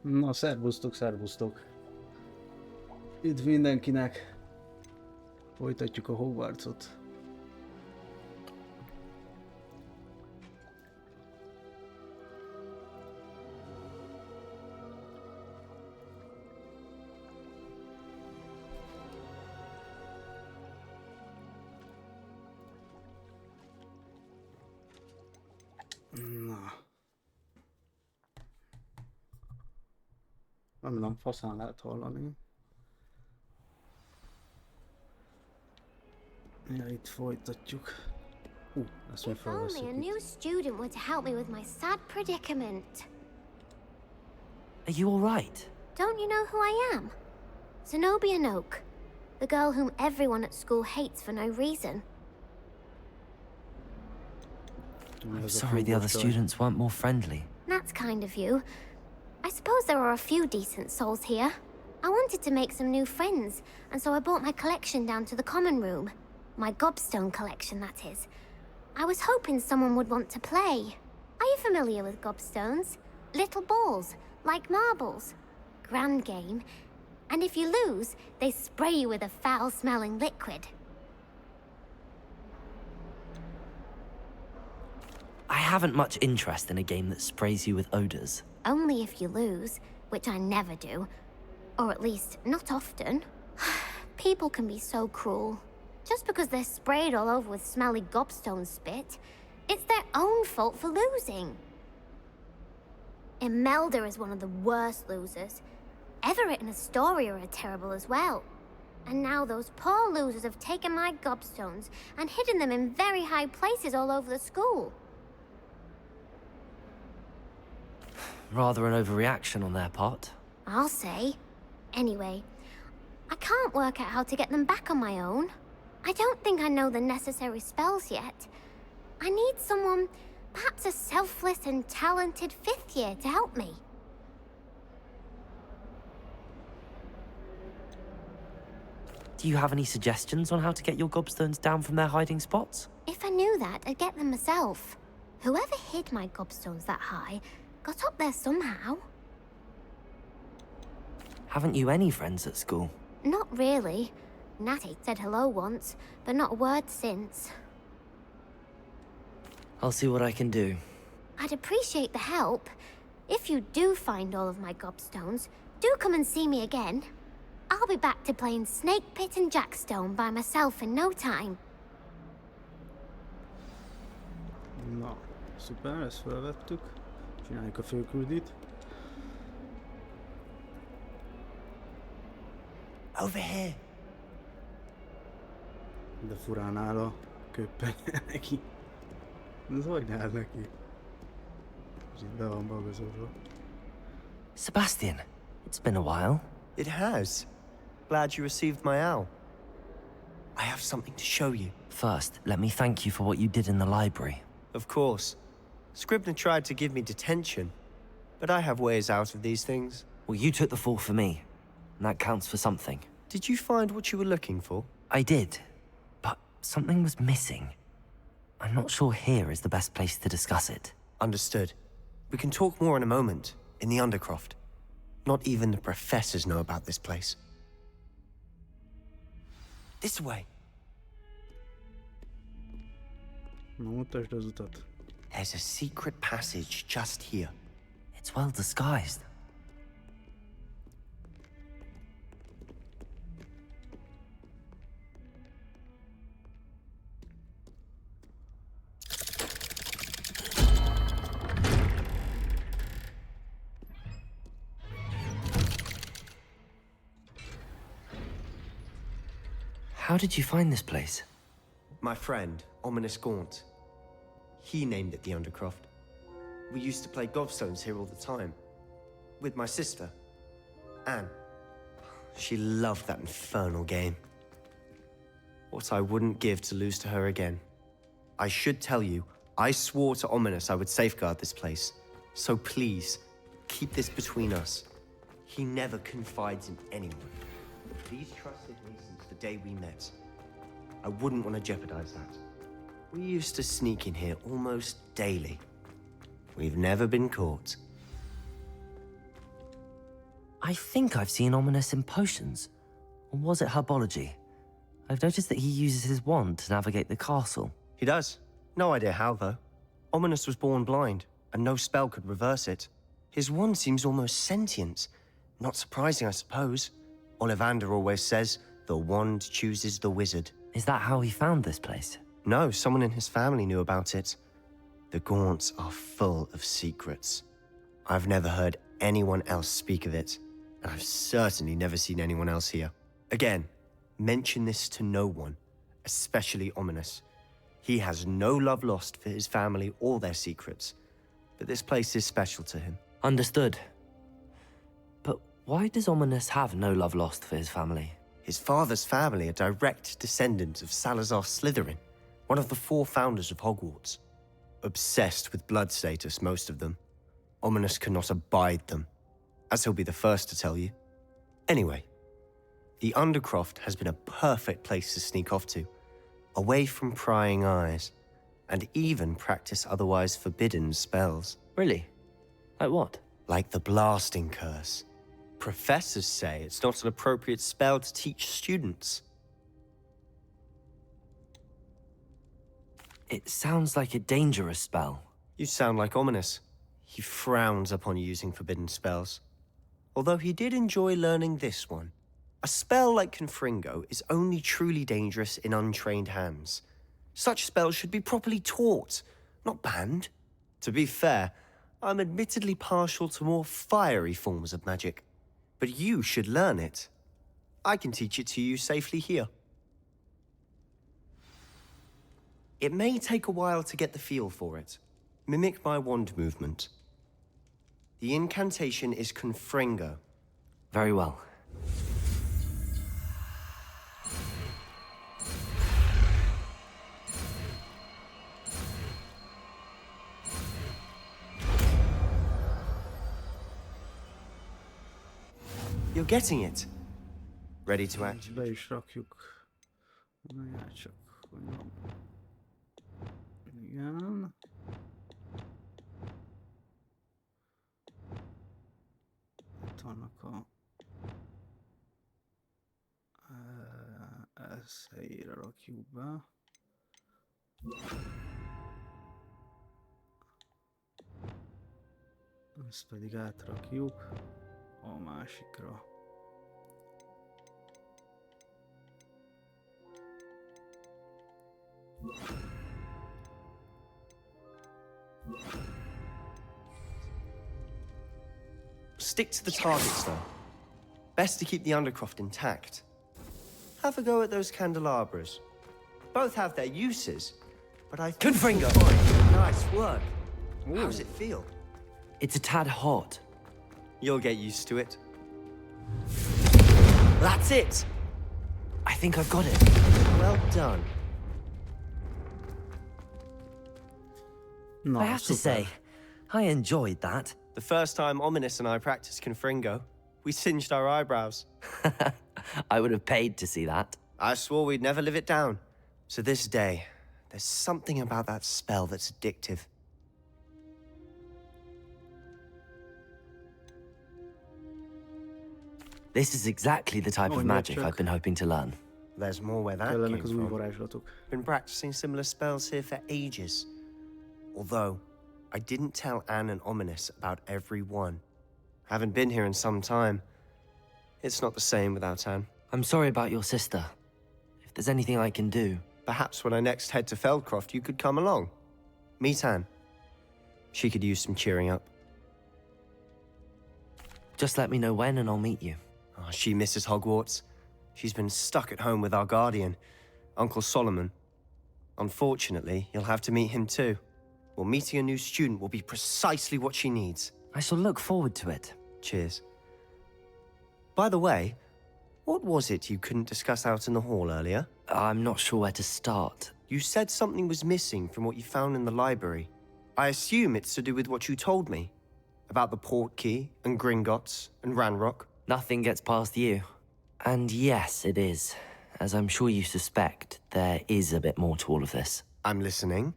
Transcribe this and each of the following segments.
Na, szervusztok, szervusztok. Itt mindenkinek. Folytatjuk a Hogwartsot. Na. Nem tudom, faszán lehet hallani. Ja, itt folytatjuk. Ezt még If only a felveszünk new itt. student were to help me with my sad predicament. Are you all right? Don't you know who I am? Zenobia Noak, the girl whom everyone at school hates for no reason. I'm sorry the other students weren't more friendly. That's kind of you. I suppose there are a few decent souls here. I wanted to make some new friends, and so I brought my collection down to the common room. My gobstone collection, that is. I was hoping someone would want to play. Are you familiar with gobstones? Little balls, like marbles. Grand game. And if you lose, they spray you with a foul-smelling liquid. I haven't much interest in a game that sprays you with odors. Only if you lose, which I never do. Or at least, not often. People can be so cruel. Just because they're sprayed all over with smelly gobstone spit, it's their own fault for losing. Imelda is one of the worst losers. Everett and Astoria are terrible as well. And now those poor losers have taken my gobstones and hidden them in very high places all over the school. Rather an overreaction on their part. I'll say. Anyway, I can't work out how to get them back on my own. I don't think I know the necessary spells yet. I need someone, perhaps a selfless and talented fifth year to help me. Do you have any suggestions on how to get your gobstones down from their hiding spots? If I knew that, I'd get them myself. Whoever hid my gobstones that high got up there somehow. Haven't you any friends at school? Not really. Natty said hello once, but not a word since. I'll see what I can do. I'd appreciate the help. If you do find all of my gobstones, do come and see me again. I'll be back to playing Snake Pit and Jackstone by myself in no time. Na, szuper, ezt felvettük. Csináljuk a főküldit. Over here. De furán áll a köppeny neki. Ez hogy ne áll neki? És itt be van bagazolva. Sebastian, it's been a while. It has. Glad you received my owl. I have something to show you. First, let me thank you for what you did in the library. Of course. Scribner tried to give me detention, but I have ways out of these things. Well, you took the fall for me, and that counts for something. Did you find what you were looking for? I did, but something was missing. I'm not sure here is the best place to discuss it. Understood. We can talk more in a moment, in the Undercroft. Not even the professors know about this place. This way. Na, mutasd az utat. There's a secret passage just here. It's well disguised. How did you find this place? My friend, Ominous Gaunt. He named it the Undercroft. We used to play gobstones here all the time. With my sister, Anne. She loved that infernal game. What I wouldn't give to lose to her again. I should tell you, I swore to Ominous I would safeguard this place. So please, keep this between us. He never confides in anyone. Please trusted me since the day we met. I wouldn't want to jeopardize that. We used to sneak in here almost daily. We've never been caught. I think I've seen Ominous in potions. Or was it herbology? I've noticed that he uses his wand to navigate the castle. He does. No idea how, though. Ominous was born blind, and no spell could reverse it. His wand seems almost sentient. Not surprising, I suppose. Ollivander always says, the wand chooses the wizard. Is that how he found this place? No, someone in his family knew about it. The Gaunts are full of secrets. I've never heard anyone else speak of it, and I've certainly never seen anyone else here. Again, mention this to no one, especially Ominous. He has no love lost for his family or their secrets, but this place is special to him. Understood. But why does Ominous have no love lost for his family? His father's family are direct descendants of Salazar Slytherin, one of the 4 founders of Hogwarts. Obsessed with blood status, most of them. Ominous cannot abide them, as he'll be the first to tell you. Anyway, the Undercroft has been a perfect place to sneak off to, away from prying eyes, and even practice otherwise forbidden spells. Really? Like what? Like the blasting curse. Professors say it's not an appropriate spell to teach students. It sounds like a dangerous spell. You sound like Ominous. He frowns upon using forbidden spells. Although he did enjoy learning this one. A spell like Confringo is only truly dangerous in untrained hands. Such spells should be properly taught, not banned. To be fair, I'm admittedly partial to more fiery forms of magic. But you should learn it. I can teach it to you safely here. It may take a while to get the feel for it. Mimic my wand movement. The incantation is Confringo. Very well. You're getting it. Ready to act? Be is rakjuk. Várjál csak, hogy van. Igen. Itt vannak a... Ezt helyére rakjuk be. Ezt pedig átrakjuk a másikra. Stick to the targets, though. Best to keep the Undercroft intact. Have a go at those candelabras. Both have their uses, but I think... Confringo! Nice work. How does it feel? It's a tad hot. You'll get used to it. That's it! I think I've got it. Well done. Na, I have to szuper. say, I enjoyed that. The first time Ominous and I practiced Confringo, we singed our eyebrows. I would have paid to see that. I swore we'd never live it down. To this day, there's something about that spell that's addictive. This is exactly the type of Oh, magic Chuck. I've been hoping to learn. There's more where that Kellenek came az új from. varázslatok. Been practicing similar spells here for ages. Although, I didn't tell Anne and Ominous about every one. Haven't been here in some time. It's not the same without Anne. I'm sorry about your sister. If there's anything I can do... Perhaps when I next head to Feldcroft, you could come along. Meet Anne. She could use some cheering up. Just let me know when and I'll meet you. Oh, she misses Hogwarts. She's been stuck at home with our guardian, Uncle Solomon. Unfortunately, you'll have to meet him too. Well, meeting a new student will be precisely what she needs. I shall look forward to it. Cheers. By the way, what was it you couldn't discuss out in the hall earlier? I'm not sure where to start. You said something was missing from what you found in the library. I assume it's to do with what you told me. About the Portkey, and Gringotts, and Ranrock. Nothing gets past you. And yes, it is. As I'm sure you suspect, there is a bit more to all of this. I'm listening.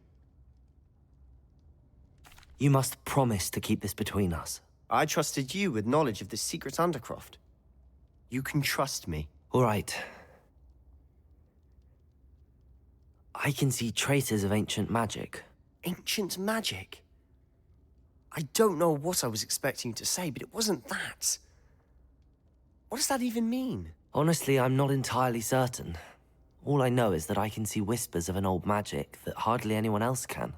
You must promise to keep this between us. I trusted you with knowledge of the secret Undercroft. You can trust me. All right. I can see traces of ancient magic. Ancient magic? I don't know what I was expecting you to say, but it wasn't that. What does that even mean? Honestly, I'm not entirely certain. All I know is that I can see whispers of an old magic that hardly anyone else can.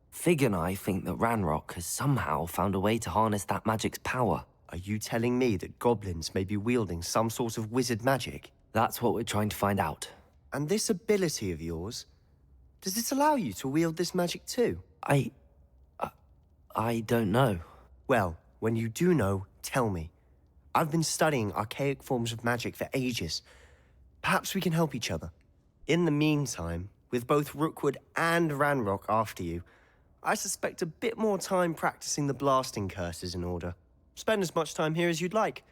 Fig and I think that Ranrock has somehow found a way to harness that magic's power. Are you telling me that goblins may be wielding some sort of wizard magic? That's what we're trying to find out. And this ability of yours, does it allow you to wield this magic too? I don't know. Well, when you do know, tell me. I've been studying archaic forms of magic for ages. Perhaps we can help each other. In the meantime, with both Rookwood and Ranrock after you, I suspect a bit more time practicing the blasting curse is in order. Spend as much time here as you'd like.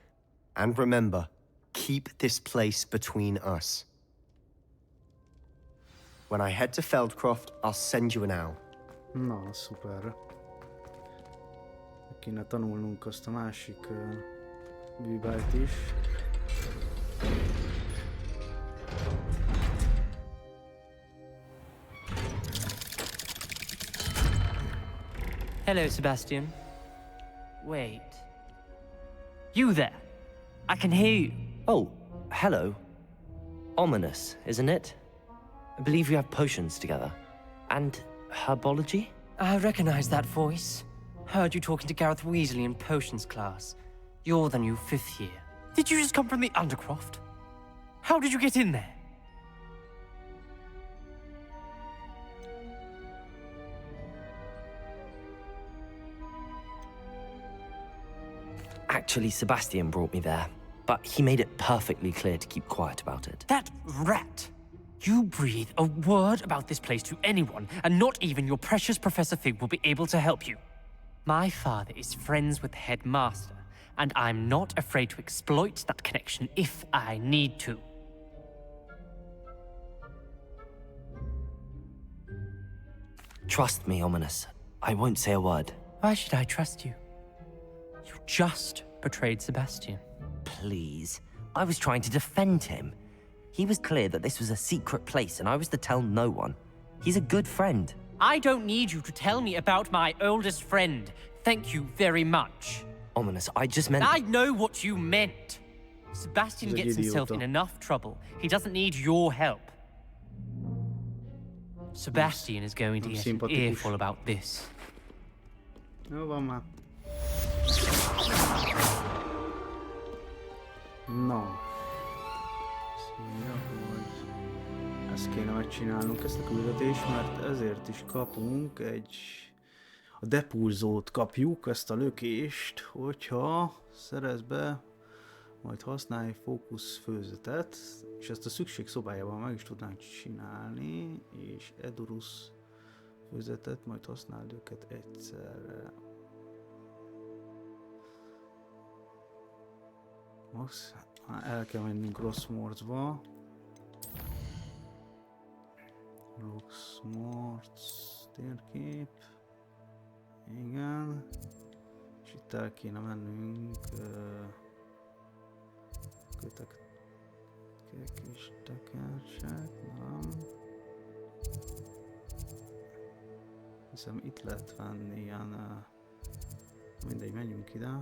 And remember, keep this place between us. When I head to Feldcroft, I'll send you an owl. Na, szuper. Kéne tanulnunk azt a másik művelt is. Hello, Sebastian. Wait. You there? I can hear you. Oh, hello. Ominous, isn't it? I believe we have potions together. And herbology? I recognize that voice. Heard you talking to Gareth Weasley in potions class. You're the new 5th year. Did you just come from the Undercroft? How did you get in there? Actually, Sebastian brought me there, but he made it perfectly clear to keep quiet about it. That rat! You breathe a word about this place to anyone, and not even your precious Professor Fig will be able to help you. My father is friends with the headmaster, and I'm not afraid to exploit that connection if I need to. Trust me, Ominous. I won't say a word. Why should I trust you? You just betrayed Sebastian. Please. I was trying to defend him. He was clear that this was a secret place, and I was to tell no one. He's a good friend. I don't need you to tell me about my oldest friend. Thank you very much. Ominous, I just meant... I know what you meant. Sebastian He's a gets himself in idiota. enough trouble. He doesn't need your help. Sebastian is going to get an Sympathikus. earful about this. Jó van már. Na. Azt mondja, hogy ezt kéne megcsinálnunk, ezt a küldetést, mert ezért is kapunk a depulzót kapjuk, ezt a lökést, hogyha szerez be, majd használj fókuszfőzetet, és ezt a szükség szobájában meg is tudnánk csinálni, és Edurus főzetet, majd használd őket egyszerre. Max, el kell mennünk Rossmorcba. Rossmorc térkép. Igen. És itt el kéne mennünk kötek és tekercsek, nem. Hiszem itt lehet venni ilyen, mindegy, menjünk ide.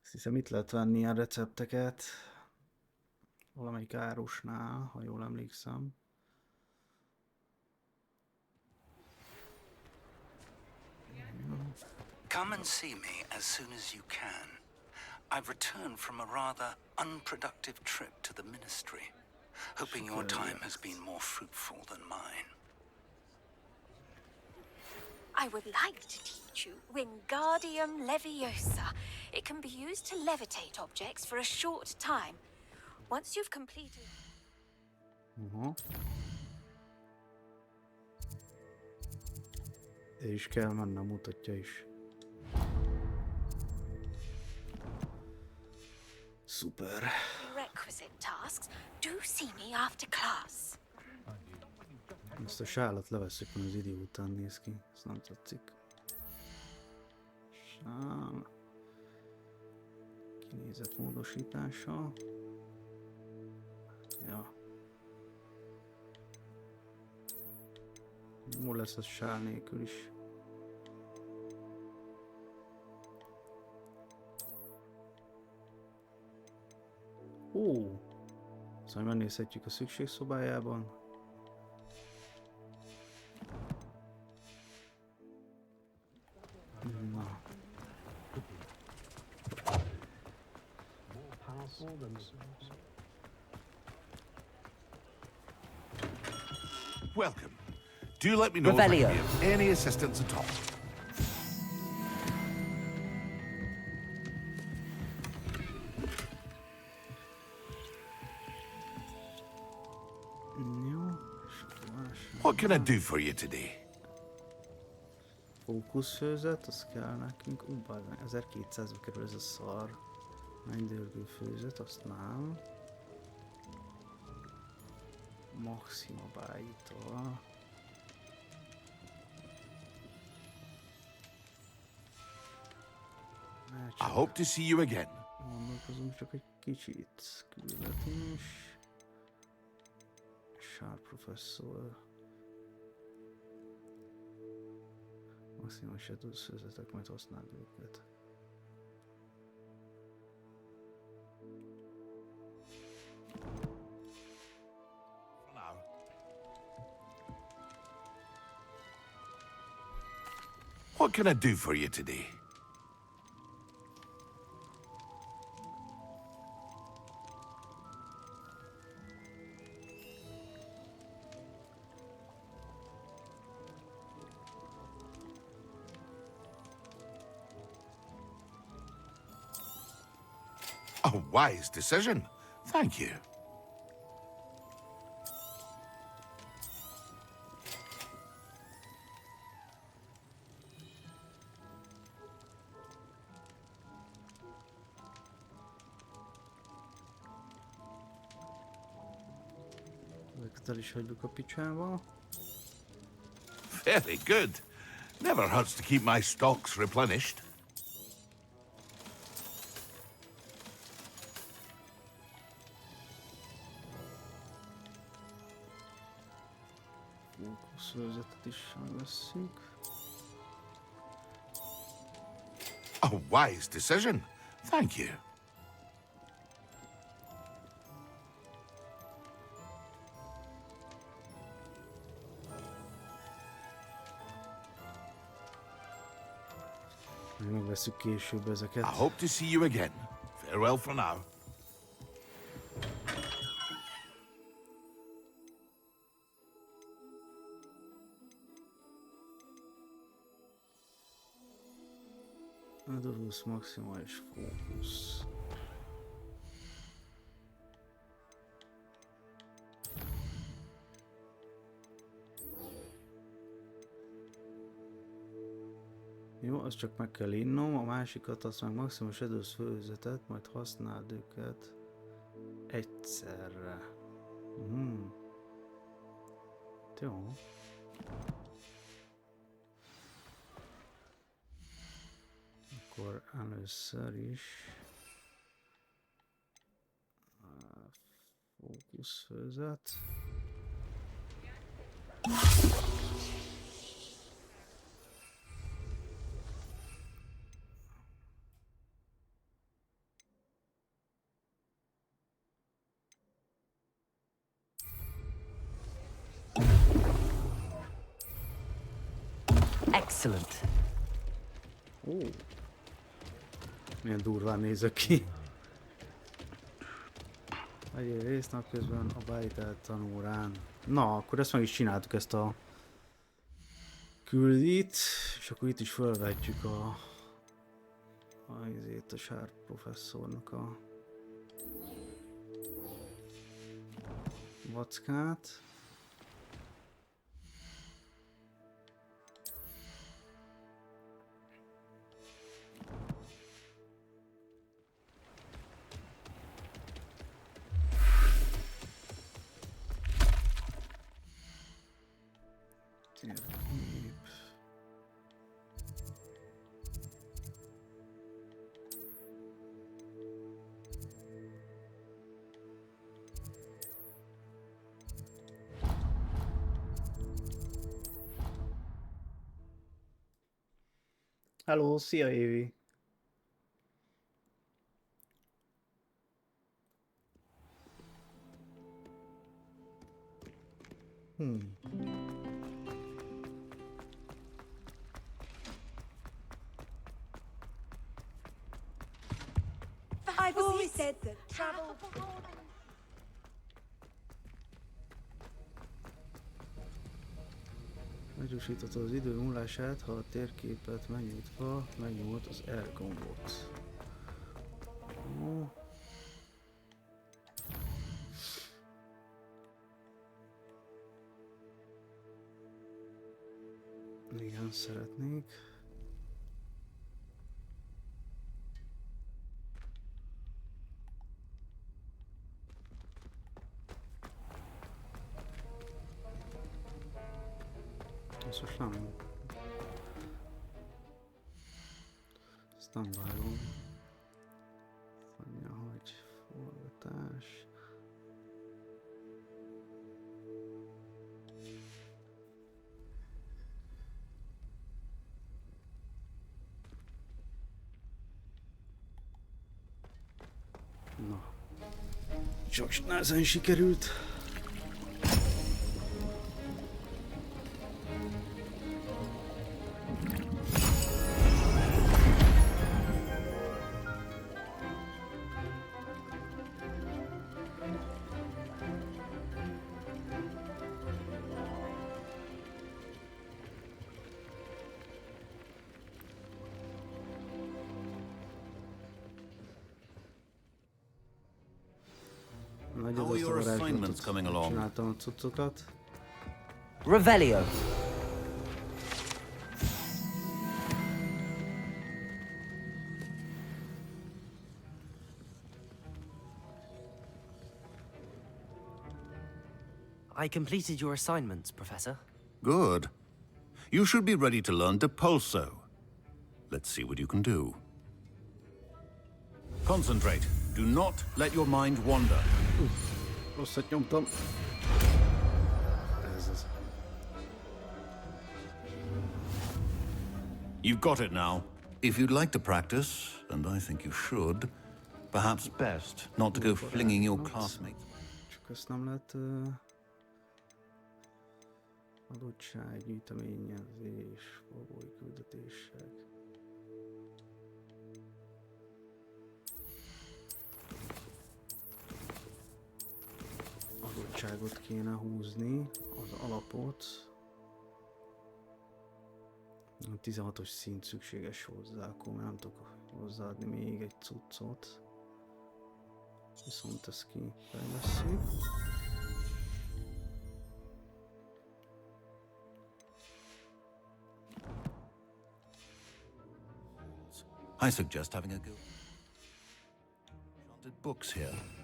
Azt hiszem itt lehet venni ilyen recepteket valamelyik árusnál, ha jól emlékszem. Come and see me as soon as you can. I've returned from a rather unproductive trip to the Ministry, hoping your time has been more fruitful than mine. I would like to teach you Wingardium Leviosa. It can be used to levitate objects for a short time. Once you've completed... És kell mennem, mutatja is. Szuper. requisite tasks, do see me after class. Ezt a sálat levesszük, mert az idiótán néz ki. Ez nem tetszik. Sál. Kinézet módosítása. Ja. Jó lesz ez sár nélkül is. Ó! Szóval megnézhetjük a szükségszobájában. Na. Welcome. Do let me know if I can be of any assistance at all. Jó. What can I do for you today? Fókuszfőzet, az kell nekünk. 1200-ba kerül ez a szar. Mennydörgő főzet, azt nem. Maxima bájítól. I hope to see you again. Gondolkozunk csak egy kicsit. Küldetés. Sár professzor. Maximum shadows főzetek, majd használd őket. For now. What can I do for you today? A wise decision. Thank you. Ezeket el is hagyjuk a picsába. Very good. Never hurts to keep my stocks replenished. Fókuszfőzetet is vesszük. A wise decision. Thank you. Megveszük később ezeket. I hope to see you again. Farewell for now. Adorus maximális fókusz. Jó, azt csak meg kell innom, a másikat azt meg maximum shadows főzetet, majd használd őket egyszerre. Jó. Akkor először is fókuszfőzet. Excellent. Ó, milyen durván nézek ki. Vegyél részt napközben a beállítált tanórán. Na, akkor ezt meg is csináltuk, ezt a küldit, és akkor itt is felvetjük a sár professzornak a vackát. Térkép. Hello, szia Évi! I've always said that travel... Meggyorsította az idő múlását, ha a térképet megnyitva megnyomod az R gombot. Ó. Igen, szeretnék. Ez most nem... Ezt nem vágom. Mondja, hogy forgatás. Na. Csak nehezen sikerült. How are your assignments coming along? Csináltam a cuccokat. Revelio. I completed your assignments, Professor. Good. You should be ready to learn Depulso. Let's see what you can do. Concentrate. Do not let your mind wander. Rosszat nyomtam. Ez az. You've got it now. If you'd like to practice, and I think you should, perhaps best not to go flinging your classmates. Csak ezt nem lehet... adottsággyűjteményezés, fogói küldetések. Adottságot kéne húzni, az alapot. A 16-os szint szükséges hozzá, akkor nem tudok hozzáadni még egy cuccot. Viszont ezt kifejlesszük. I suggest having a go. Enchanted books here.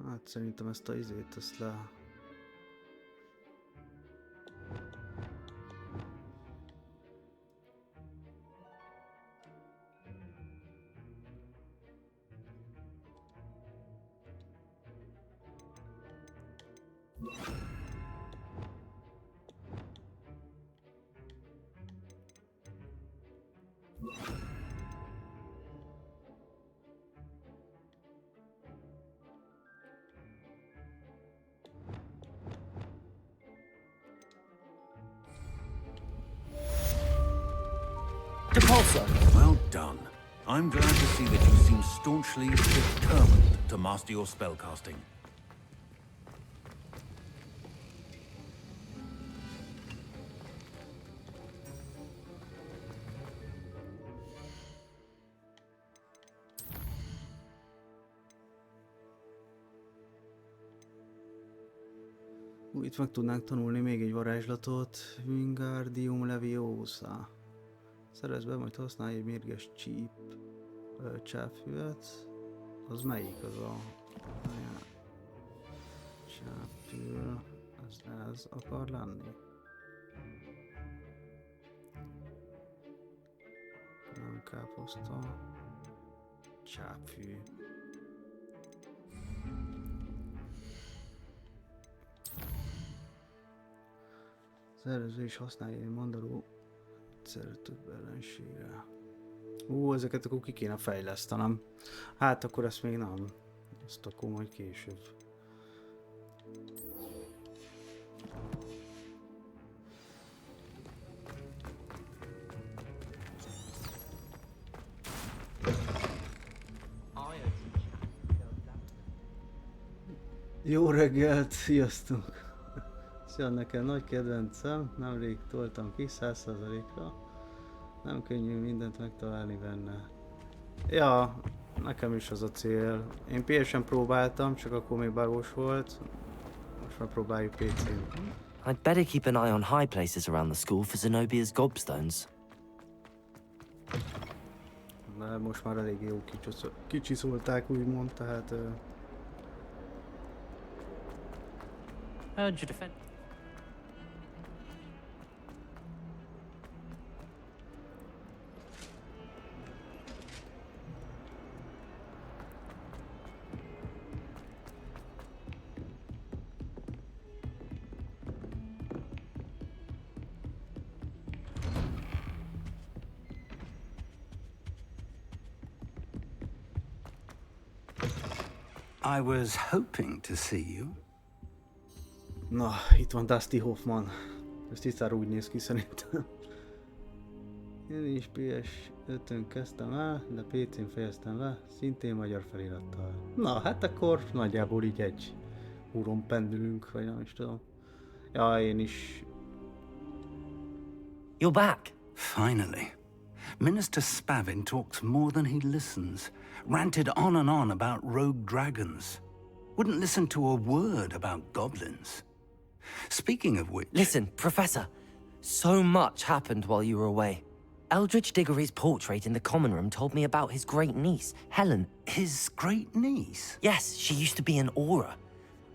Hát szerintem ezt a izét, ezt le... Depulso. Well done. I'm glad to see that you seem staunchly determined to master your spellcasting. Itt meg tudnánk tanulni még egy varázslatot. Wingardium Leviosa. Szerezd be, majd használj egy mérges csápfüvet. Az melyik az a... Csápfül... Ez akar lenni? Nem káposzta. Csápfű. Szerző és használja egy mandaló egyszerre több ellenségre. Ezeket akkor ki kéne fejlesztenem. Hát akkor ezt még nem. Ezt akkor majd később. Jó reggelt, sziasztok! Szia, nekem nagy kedvencem, nemrég toltam ki 100%-ra. Nem könnyű mindent megtalálni benne. Ja, nekem is az a cél. Én PS-en próbáltam, csak akkor még barós volt. Most már próbáljuk PC-n. I'd better keep an eye on high places around the school for Zenobia's gobstones. De most már elég jó kicsiszolták, úgymond, tehát... Heard you defend. I was hoping to see you. Na, itt van Dusty Hoffman. Ez tisztára úgy néz ki szerintem. Én is PS5-ön kezdtem el, de PC-n fejeztem le, szintén magyar felirattal. Na, hát akkor nagyjából így egy húron pendülünk, vagy nem is tudom. Ja, én is. You're back! Finally. Minister Spavin talks more than he listens. Ranted on and on about rogue dragons. Wouldn't listen to a word about goblins. Speaking of which... Listen, Professor. So much happened while you were away. Eldridge Diggory's portrait in the common room told me about his great niece, Helen. His great niece? Yes, she used to be an Auror.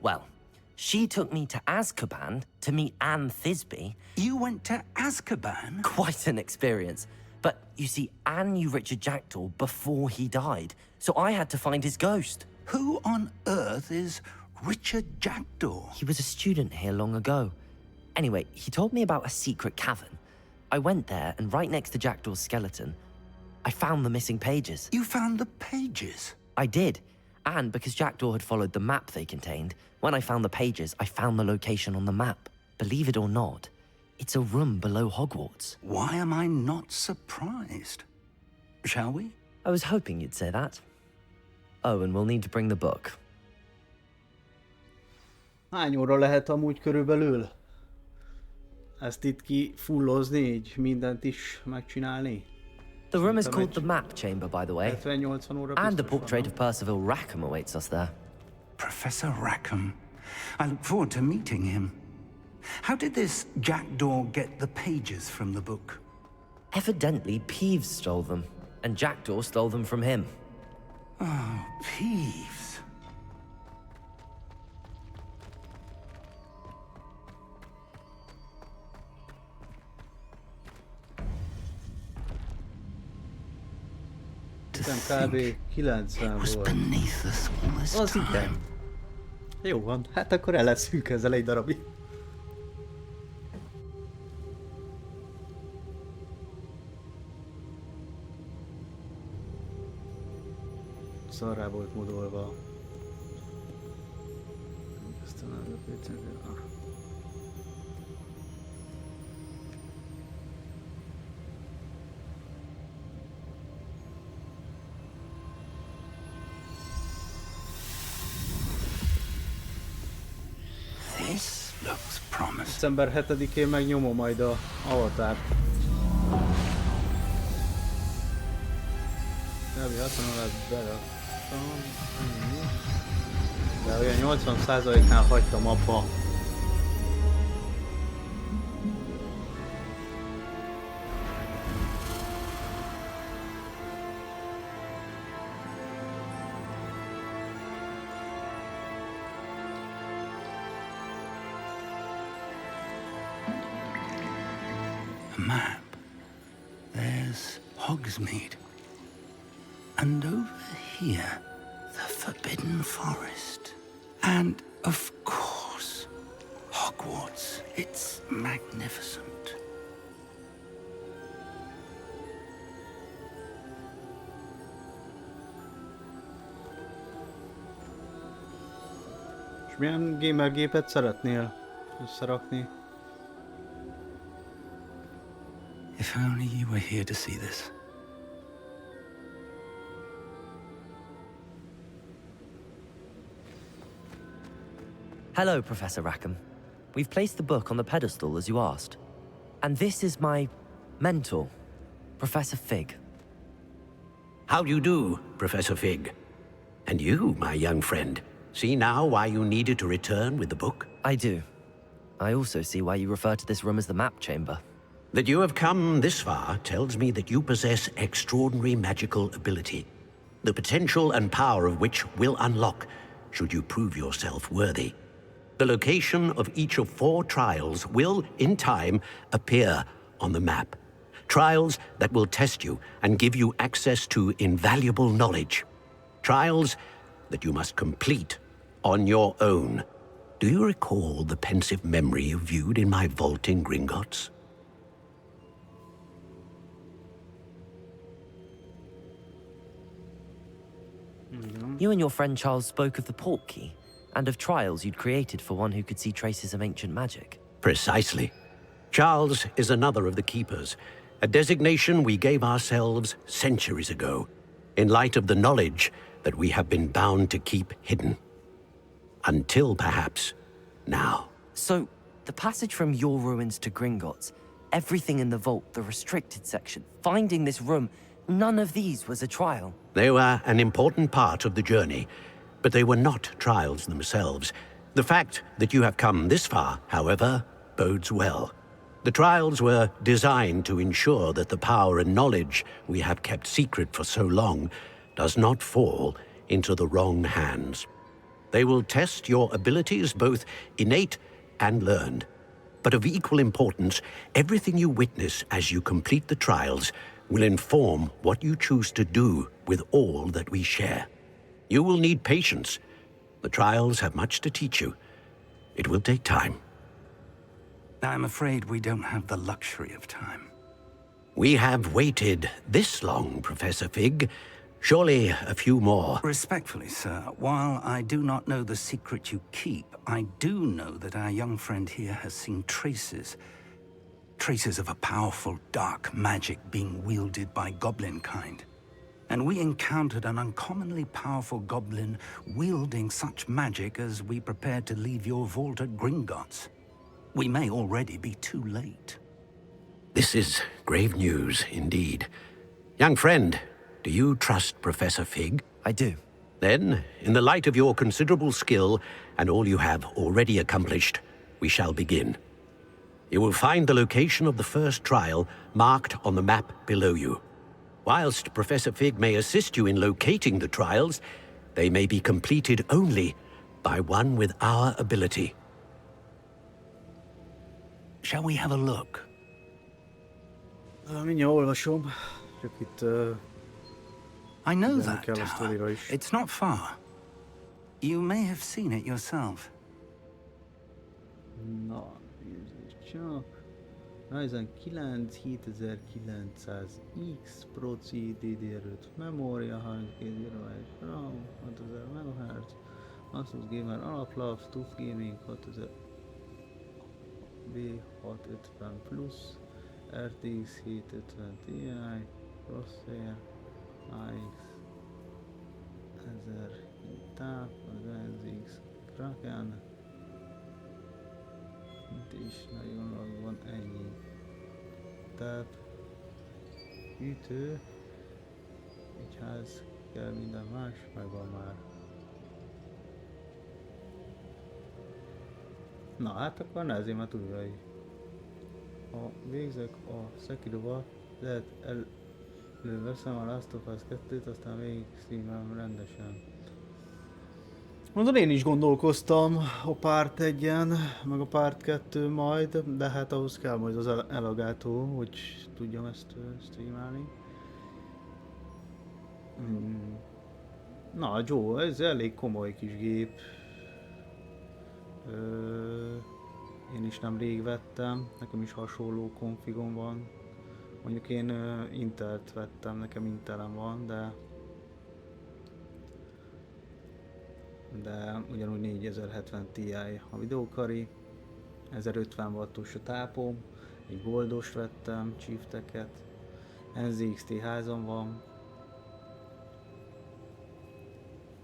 Well, she took me to Azkaban to meet Anne Thisbe. You went to Azkaban? Quite an experience. But, you see, Anne knew Richard Jackdaw before he died, so I had to find his ghost. Who on earth is Richard Jackdaw? He was a student here long ago. Anyway, he told me about a secret cavern. I went there, and right next to Jackdaw's skeleton, I found the missing pages. You found the pages? I did. And because Jackdaw had followed the map they contained, when I found the pages, I found the location on the map. Believe it or not, it's a room below Hogwarts. Why am I not surprised? Shall we? I was hoping you'd say that. Oh, and we'll need to bring the book. Hány óra lehet amúgy körülbelül? Ezt itt kifullozni, így mindent is megcsinálni? The room is called the Map Chamber, by the way. 70-80 óra And the biztos portrait van, of Percival Rackham awaits us there. Professor Rackham. I look forward to meeting him. How did this Jackdaw get the pages from the book? Evidently, Peeves stole them, and Jackdaw stole them from him. Oh, Peeves. To Szerintem kb. think 90 it was volt. beneath us all this Az time. igen. Jó van, hát akkor el leszünk ezzel egy darabig. Szarrá volt modolva. Aztán This looks promising. December 7-én megnyomom majd a avatárt. Kb. 60 órát beraktam. De olyan 80%-nál hagytam abba. A map. There's Hogsmeade. And over here, the Forbidden Forest. And, of course, Hogwarts. It's magnificent. És milyen gamergépet szeretnél összerakni? If only you were here to see this. Hello, Professor Rackham. We've placed the book on the pedestal as you asked. And this is my mentor, Professor Fig. How do you do, Professor Fig? And you, my young friend, see now why you needed to return with the book? I do. I also see why you refer to this room as the map chamber. That you have come this far tells me that you possess extraordinary magical ability, the potential and power of which will unlock should you prove yourself worthy. The location of each of 4 trials will, in time, appear on the map. Trials that will test you and give you access to invaluable knowledge. Trials that you must complete on your own. Do you recall the pensive memory you viewed in my vault in Gringotts? You and your friend Charles spoke of the port key, and of trials you'd created for one who could see traces of ancient magic. Precisely. Charles is another of the Keepers, a designation we gave ourselves centuries ago, in light of the knowledge that we have been bound to keep hidden. Until perhaps now. So, the passage from your ruins to Gringotts, everything in the vault, the restricted section, finding this room, none of these was a trial. They were an important part of the journey, but they were not trials themselves. The fact that you have come this far, however, bodes well. The trials were designed to ensure that the power and knowledge we have kept secret for so long does not fall into the wrong hands. They will test your abilities, both innate and learned. But of equal importance, everything you witness as you complete the trials will inform what you choose to do with all that we share. You will need patience. The trials have much to teach you. It will take time. I'm afraid we don't have the luxury of time. We have waited this long, Professor Fig. Surely a few more. Respectfully, sir, while I do not know the secret you keep, I do know that our young friend here has seen traces. Traces of a powerful dark magic being wielded by goblin kind. And we encountered an uncommonly powerful goblin wielding such magic as we prepared to leave your vault at Gringotts. We may already be too late. This is grave news indeed. Young friend, do you trust Professor Fig? I do. Then, in the light of your considerable skill and all you have already accomplished, we shall begin. You will find the location of the first trial marked on the map below you. Whilst Professor Fig may assist you in locating the trials, they may be completed only by one with our ability. Shall we have a look? Mindjárt olvasom. Csak itt... I know Nem that kell a sztorira tower. is. It's not far. You may have seen it yourself. Na, nézzük csak. Ryzen 9 7900 X Proci DDR5 memória 32 GB RAM 6000 MHz Asus Gamer alaplap TUF Gaming 6000 B650 Plus RTX 750 Ti Crosshair AX 1000 táp az NZX Kraken. Itt is nagyon van ennyi. Táp, ütő, egyház kell, minden más, megvan már. Na hát akkor nehezzém már újra így. Ha végzek a Sekiroval, lehet előveszem a Last of Us 2-t, aztán végig streamelem rendesen. Mondom, én is gondolkoztam a Part 1-en, meg a Part 2 majd, de hát ahhoz kell majd az elagátó, hogy tudjam ezt streamelni. Na Joe, ez elég komoly kis gép. Én is is nem rég vettem, nekem is hasonló konfigom van. Mondjuk én Intelt vettem, nekem Intelem van, de ugyanúgy 4070 Ti a videókari, 1050 wattos a tápom, egy goldost vettem, Chief-teket, NZXT házam van,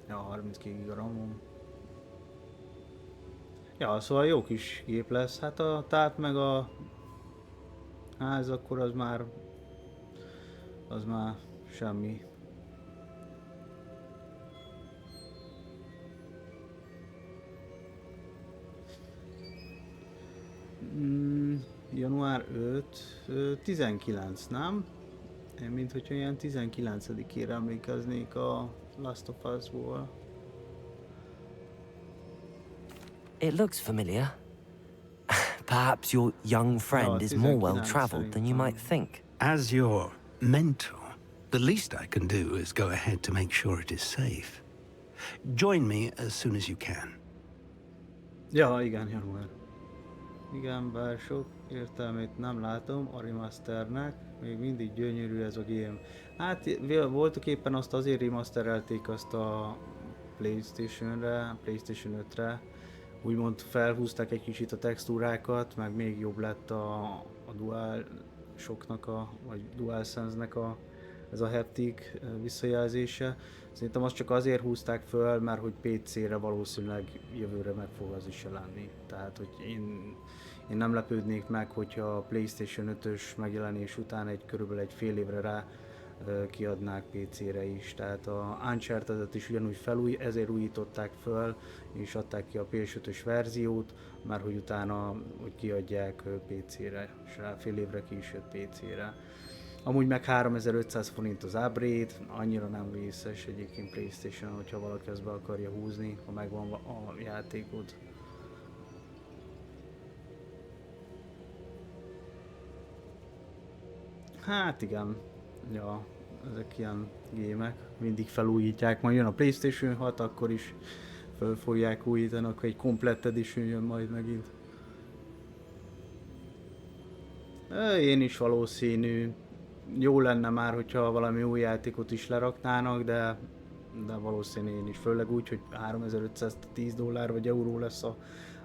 ja, 32 GB RAM-om. Ja, szóval jó kis gép lesz, hát a táp meg a ház, akkor az már semmi. Január 5, 19, nem? Én mint hogyha ilyen 19-ére emlékeznék a Last of Us-ból. It looks familiar. Perhaps your young friend is more well-traveled than you might think. As your mentor, the least I can do is go ahead to make sure it is safe. Join me as soon as you can. Ja, igen, január. Igen, bár sok értelmét nem látom a remasternek, még mindig gyönyörű ez a game. Hát voltak éppen azt azért remasterelték azt a PlayStation 5-re, úgymond felhúzták egy kicsit a textúrákat, meg még jobb lett a DualShocknak vagy DualSense-nek ez a haptic visszajelzése. Szerintem azt csak azért húzták föl, mert hogy PC-re valószínűleg jövőre meg fog az is jelenni. Tehát, hogy én nem lepődnék meg, hogyha a PlayStation 5-ös megjelenés után körülbelül egy fél évre rá kiadnák PC-re is. Tehát a Uncharted-et is ugyanúgy ezért újították föl, és adták ki a PS5-ös verziót, mert hogy utána hogy kiadják PC-re, és rá fél évre ki is jött PC-re. Amúgy meg 3500 forint az upgrade, annyira nem vészes egyébként PlayStation, hogyha valaki ezt be akarja húzni, ha megvan a játékod. Hát igen, ja, ezek ilyen gémek, mindig felújítják, majd jön a PlayStation 6, akkor is fel fogják újítani, akkor egy Complete Edition jön majd megint. Én is valószínű, jó lenne már, hogyha valami új játékot is leraknának, de valószínű én is, főleg úgy, hogy 3510 dollár vagy euró lesz a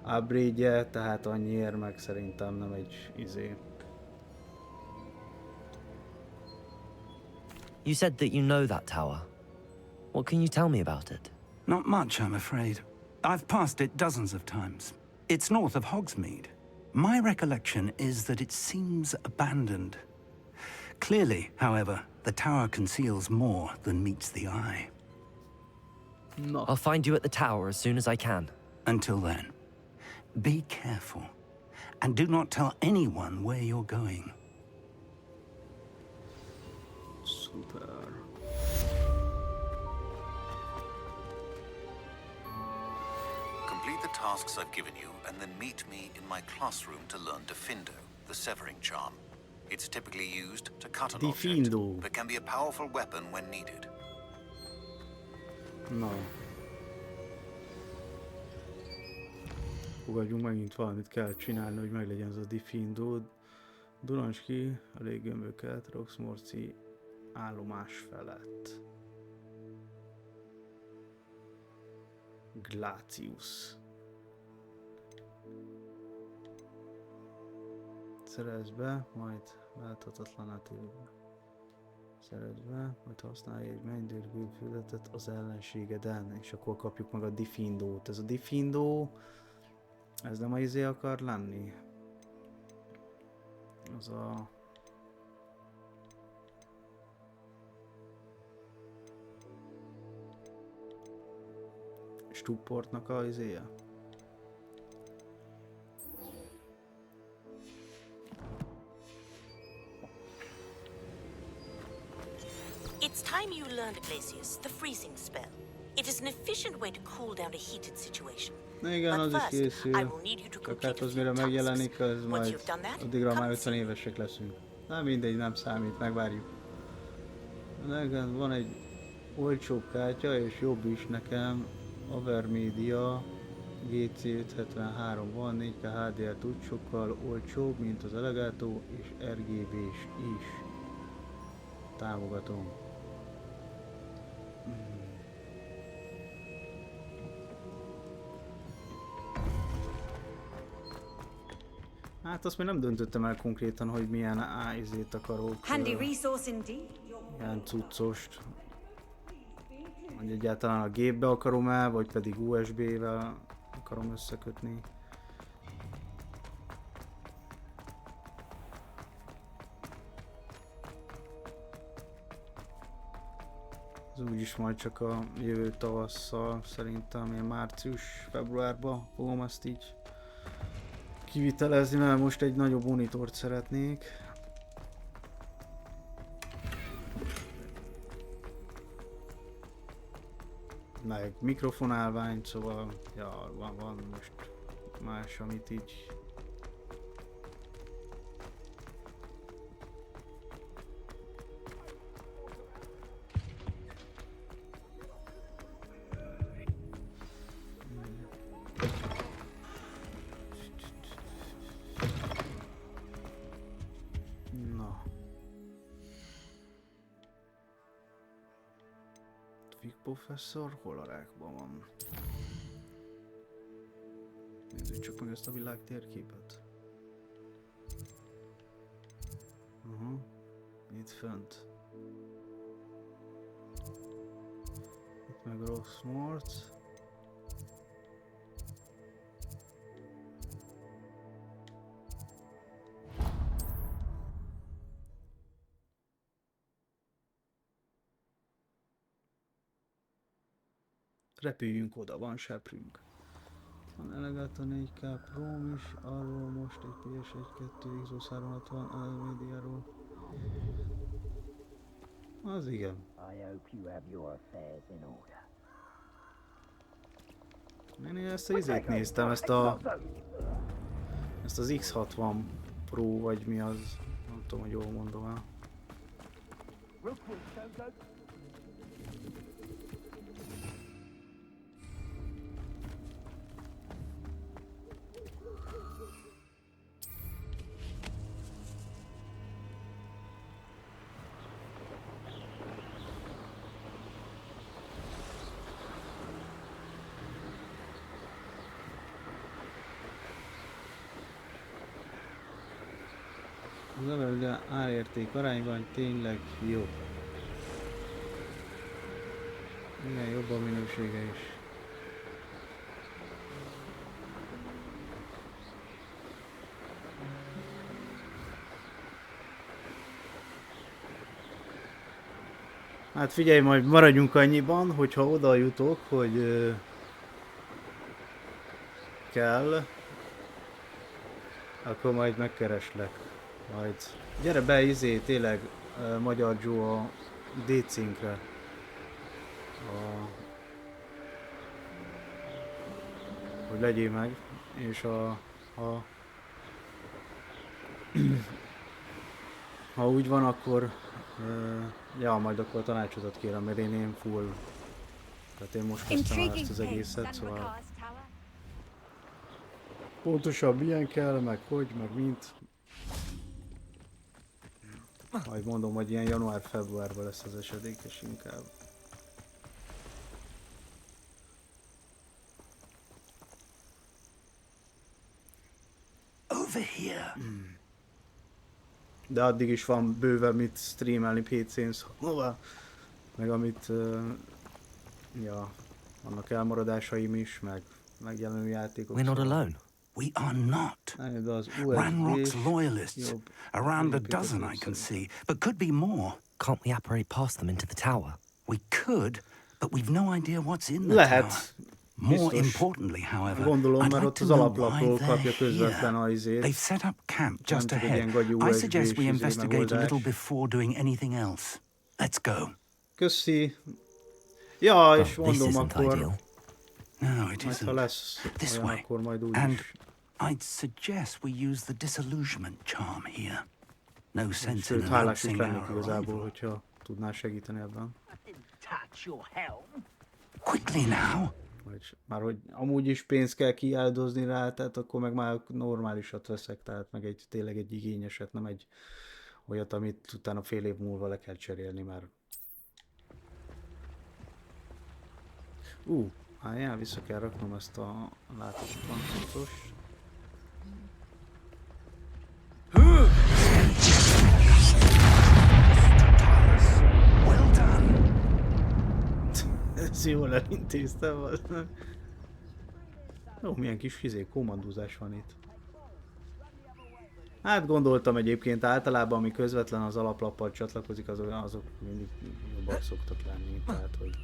upgrade-je, tehát annyiért meg szerintem nem egy You said that you know that tower. What can you tell me about it? Not much, I'm afraid. I've passed it dozens of times. It's north of Hogsmeade. My recollection is that it seems abandoned. Clearly, however, the tower conceals more than meets the eye. No. I'll find you at the tower as soon as I can. Until then, be careful. And do not tell anyone where you're going. Super. Complete the tasks I've given you, and then meet me in my classroom to learn Diffindo, the severing charm. It's typically used to cut an object, but can be a powerful weapon when needed. Na. Fogadjunk, megint valamit kell csinálni, hogy meglegyen ez a Diffindo. Durancs ki a léggömböket Roxmorci állomás felett. Glacius. Szerezd be, majd láthatatlan átélőbe. Szerezd be, majd használj egy mennydörgőfületet az ellenségeden, és akkor kapjuk meg a Diffindót. Ez a Diffindo, ez nem a akar lenni? Az a... Stupportnak a izéje? It's time you learned, Glacius, the freezing spell. It is an efficient way to cool down a heated situation. Igen, az is készül. Csak hát az mire megjelenik, az majd addigra már 50 évesek leszünk. Na mindegy, nem számít, megvárjuk. Nekem van egy olcsóbb kártya, és jobb is nekem, Overmedia GC73 van, 4K HDR tud sokkal olcsóbb, mint az Elgato, és RGB-s is. Támogatom. Hát azt még nem döntöttem el konkrétan, hogy milyen izét akarok. Ilyen cuccost. Hogy egyáltalán a gépbe akarom el, vagy pedig USB-vel akarom összekötni. Ez úgyis majd csak a jövő tavasszal, szerintem ilyen március-februárban fogom ezt így kivitelezni, mert most egy nagyobb monitort szeretnék. Meg mikrofonálvány, szóval ja, van most más, amit így na. Twig professzor hol a rákban van? Nézzük csak meg ezt a világ térképet. Itt fönt. Itt meg Rossmort. Repüljünk oda, van seprünk. Van Elgato 4K Pro is, arról most egy PS1-2 Xbox 360 Nvidia-ról. Az igen. Én ezt az izét néztem, ezt az X60 Pro, vagy mi az, nem tudom, hogy jól mondom el. Az levelő árérték arányban tényleg jó. Igen, jobb a minősége is. Hát figyelj, majd maradjunk annyiban, hogyha oda jutok, hogy kell, akkor majd megkereslek. Majd gyere be tényleg Magyar Joe a D-cinkre. Hogy legyél meg, és ha úgy van, akkor ja, majd akkor a tanácsodat kérem, mert én full, tehát én most kezdtem el ezt az egészet, szóval pontosabb milyen kell, meg hogy, meg mint. Majd mondom, hogy ilyen január-februárban lesz az esedékes inkább. Over here. De addig is van bőven mit streamelni PC-n, szóval meg amit, ja, vannak elmaradásaim is, meg megjelenő játékok. We're not alone. We are not. Ranrock's loyalists, around a dozen I can see, but could be more. Can't we apparate past them into the tower? We could, but we've no idea what's in the Lehet. tower. More importantly, however, Gondolom, I'd mert like ott to az know alaplapról why kapja they're közvetlen a here. izét. They've set up camp just Nem csak egy ilyen ahead. gagyú I suggest we USB-s investigate a little megoldás. before doing anything else. Let's go. Köszi. Ja, és Well, this mondom isn't akkor, ideal. No, it majd ha isn't. lesz This olyan, way. akkor majd úgy And is. I'd suggest we use the disillusionment charm here. No sense in Sőt, hálás is announcing lennék our igazából, arrival. hogyha tudnál segíteni ebben. Quickly now. Vagy már hogy amúgy is pénzt kell kiáldozni rá, tehát akkor meg már normálisat veszek, tehát meg tényleg egy igényeset, nem egy olyat, amit utána fél év múlva le kell cserélni már. Álljál, vissza kell raknom ezt a láthatatlan fontos. Well done. Ez jól elintéztem. Jó, milyen kis kommandózás van itt. Hát gondoltam egyébként általában, ami közvetlen az alaplappal csatlakozik, azok mindig jobbak szoktak lenni, tehát hogy...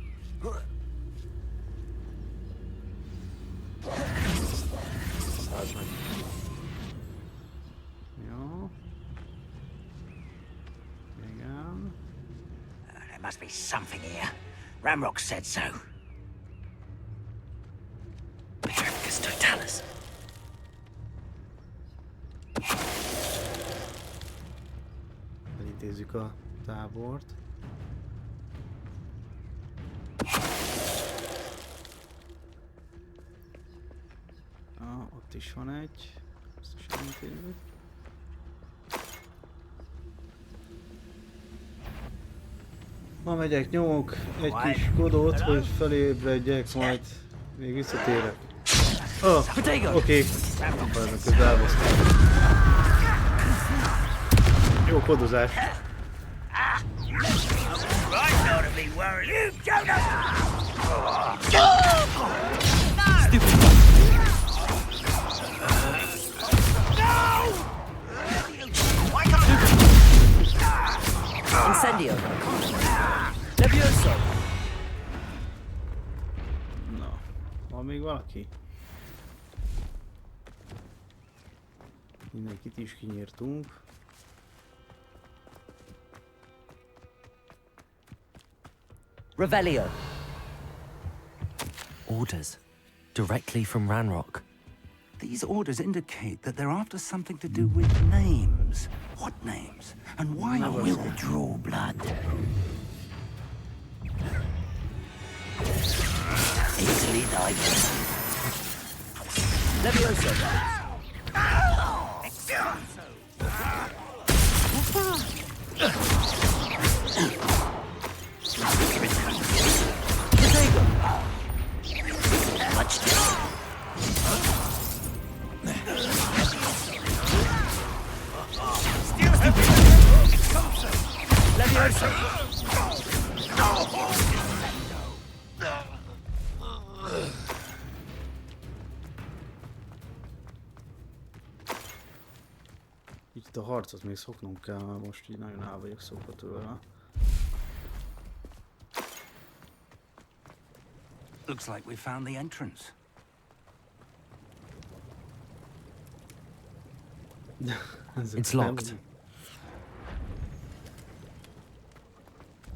Hát, jó. Igen. There must be something here. Ramrock said so. Perfectus Totalis. Elintézzük a tábort. Ott is van egy. Ezt is elintézzük. Ma megyek, nyomok egy kis kodót, hogy felébredjek, majd még visszatérek. Oké. Közben elbasztam. Jó kodozás. Incendio. Levioso. Na, van még valaki? Mindenkit is kinyírtunk. Revelio. Orders. Directly from Ranrock. These orders indicate that they're after something to do with names. What names? And why I will draw blood. Easily died. Levioso. Much different. Itt a harcot még szoknom kell, mert most így nagyon el vagyok szokva tőle. Looks like we found the entrance. It's locked.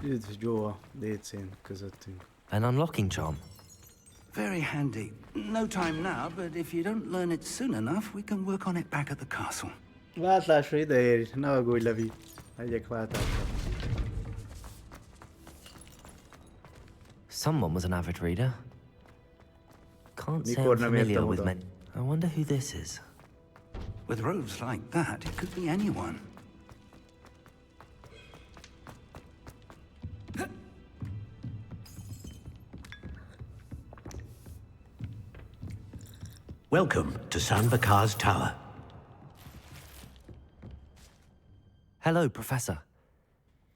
Üdv Joe a DC-n közöttünk. An unlocking charm. Very handy. No time now, but if you don't learn it soon enough, we can work on it back at the castle. Váltásra ideér, ne aggódj, Levi. Megyek váltásra. Someone was an avid reader. Can't say Mikor I'm nem familiar értem with oda. many. I wonder who this is. With robes like that, it could be anyone. Welcome to San Bakar's Tower. Hello, Professor.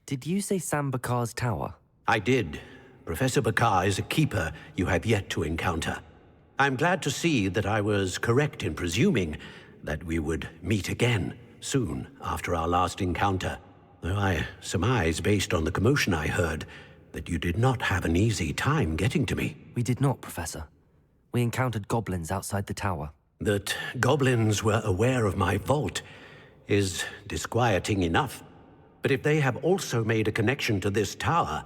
Did you say Sam Bakar's tower? I did. Professor Bakar is a keeper you have yet to encounter. I'm glad to see that I was correct in presuming that we would meet again soon after our last encounter. Though I surmise, based on the commotion I heard, that you did not have an easy time getting to me. We did not, Professor. We encountered goblins outside the tower. That goblins were aware of my vault is disquieting enough. But if they have also made a connection to this tower,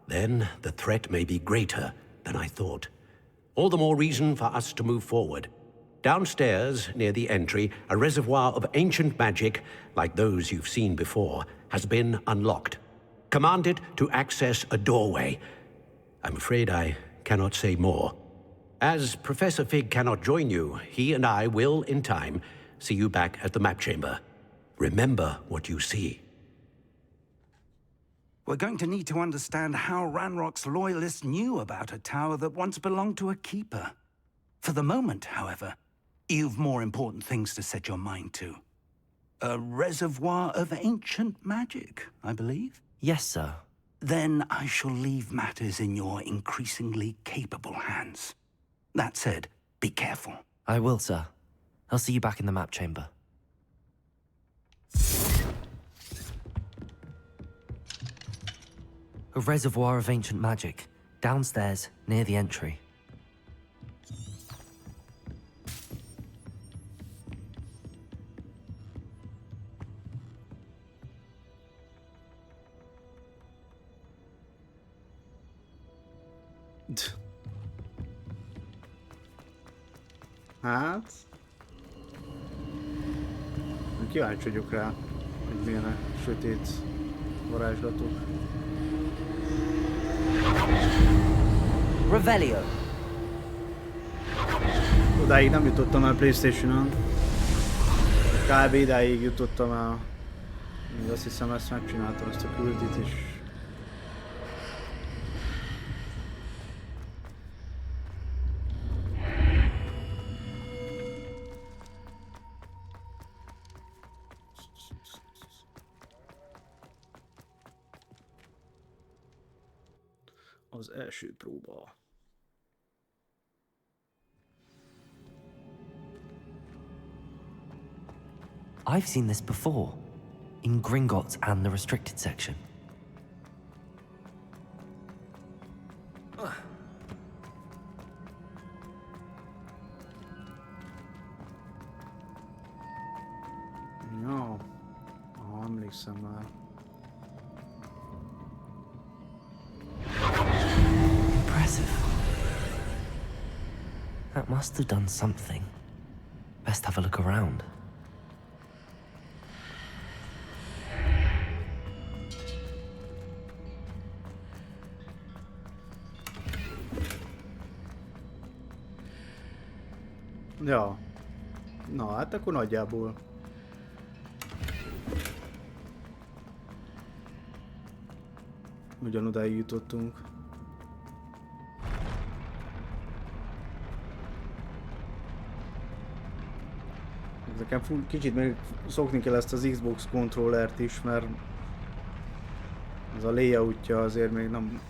then the threat may be greater than I thought. All the more reason for us to move forward. Downstairs, near the entry, a reservoir of ancient magic, like those you've seen before, has been unlocked. Command it to access a doorway. I'm afraid I cannot say more. As Professor Fig cannot join you, he and I will, in time, see you back at the map chamber. Remember what you see. We're going to need to understand how Ranrock's loyalists knew about a tower that once belonged to a keeper. For the moment, however, you've more important things to set your mind to. A reservoir of ancient magic, I believe? Yes, sir. Then I shall leave matters in your increasingly capable hands. That said, be careful. I will, sir. I'll see you back in the map chamber. A reservoir of ancient magic, downstairs, near the entry. Hát... Kíváncsi vagyok rá, hogy milyen a sötét varázslatok. Revelio. Odáig nem jutottam el PlayStation-on. Kb. Idáig jutottam el. Még azt hiszem, ezt megcsináltam, ezt a küldit is. Az első próba. I've seen this before, in Gringotts and the restricted section. Ja, emlékszem már. Impressive. That must have done something. Best have a look around. Ja. Na, hát akkor nagyjából. Ugyanodáig jutottunk. Nekem kicsit még szokni kell ezt az Xbox kontrollert is, mert ez a layoutja azért még nem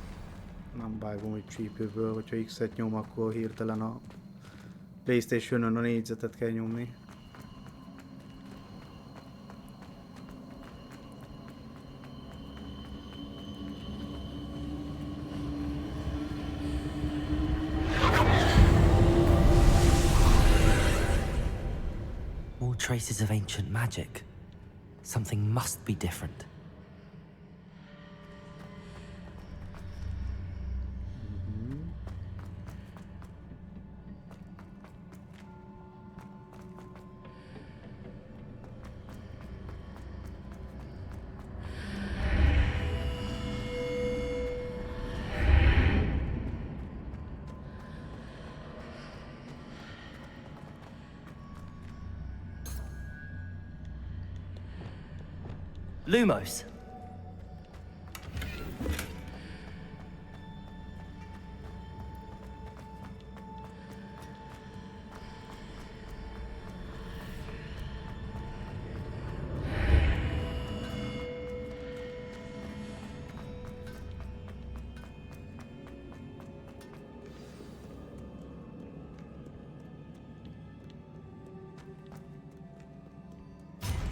vágom, hogy csípőből, hogyha X-et nyom, akkor hirtelen a PlayStation-on a négyzetet kell nyomni. More traces of ancient magic. Something must be different. Lumos.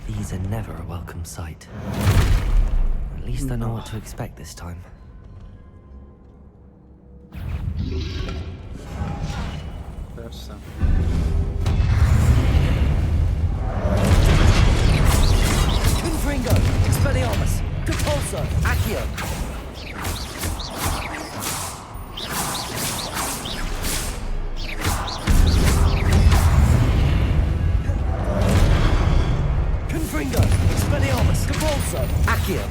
These are never a welcome sight. At least I know what to expect this time. Persze. Confringo, Expelliarmus, Compulso, Accio. Confringo, Expelliarmus, Compulso, Accio.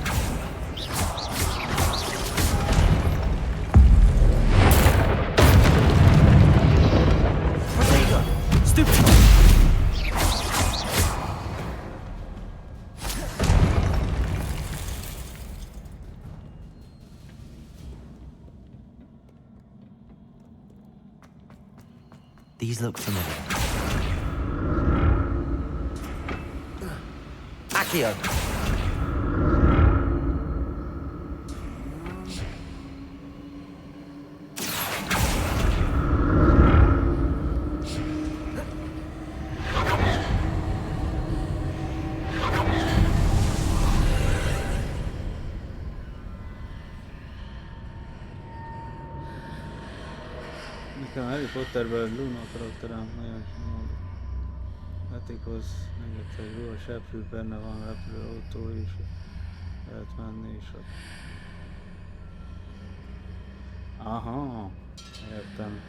These look familiar. Accio! Nekem Harry Potterben Luna karakterem nagyon Etikhoz megett egy ruha seprű, benne van repülőautó is, lehet menni is ott. Aha, értem.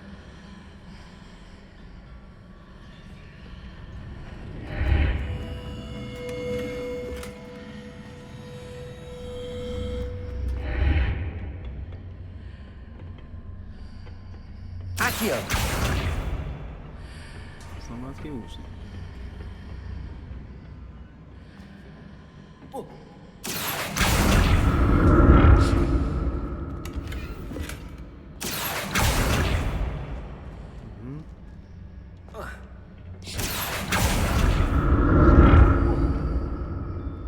Accio! Ezt nem lehet kiúszni.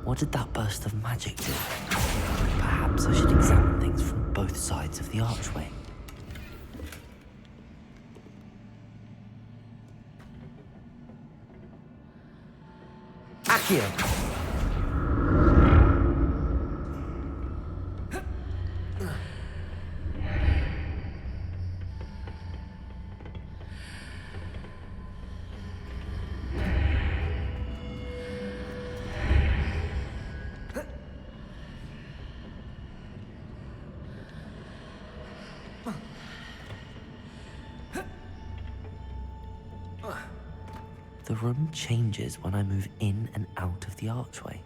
What did that burst of magic do? Perhaps I should examine things from both sides of the archway. Accio! The room changes when I move in and out of the archway.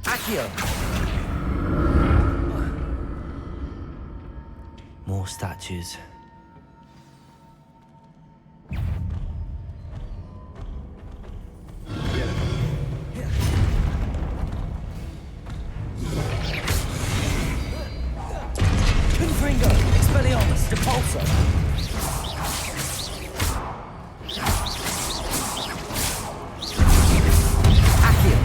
Accio! More statues. Confringo! Expelliarmus! Depulso! Accio!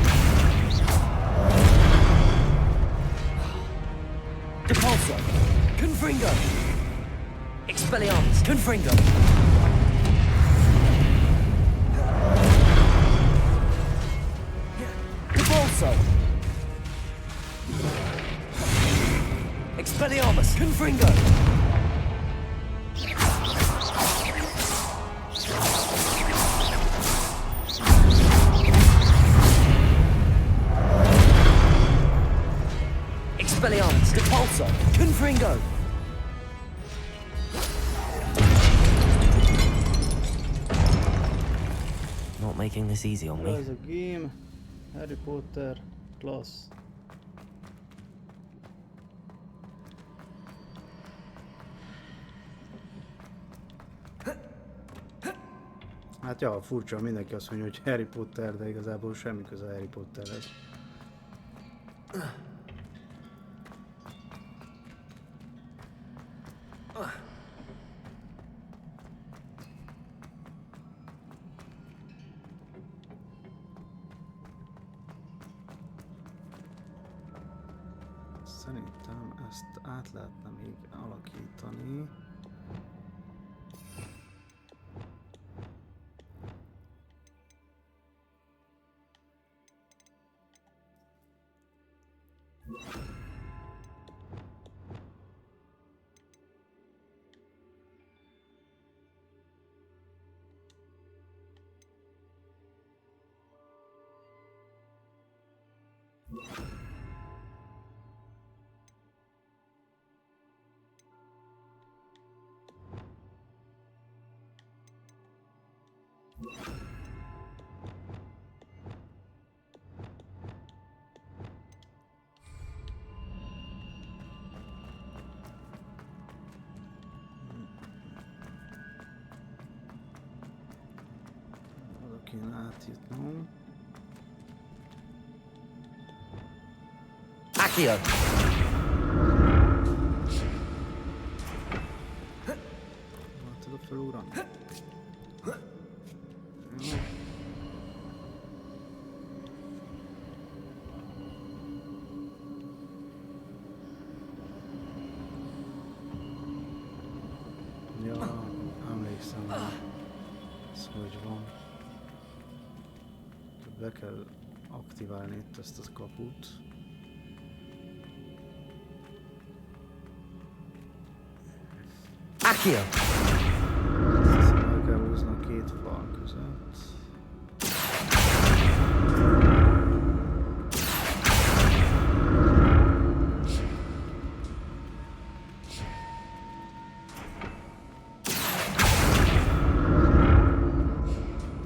Depulso! Confringo! Expelliarmus! Confringo! Depulso! Expelliarmus! Confringo! Expelliarmus! Depulso! Confringo! Not making this easy on me. Ez a game, Harry Potter, klassz. Hát ja, furcsa, mindenki azt mondja, hogy Harry Potter, de igazából semmi köze Harry Potterhez. Szerintem ezt át lehetne még alakítani. átjutnom. Accio! Tudok felugrani? Jó. Ja, emlékszem rá. Ez hogy van. Be kell aktiválni itt ezt a kaput. Accio! Azt hiszem, el kell húzni a két fal között.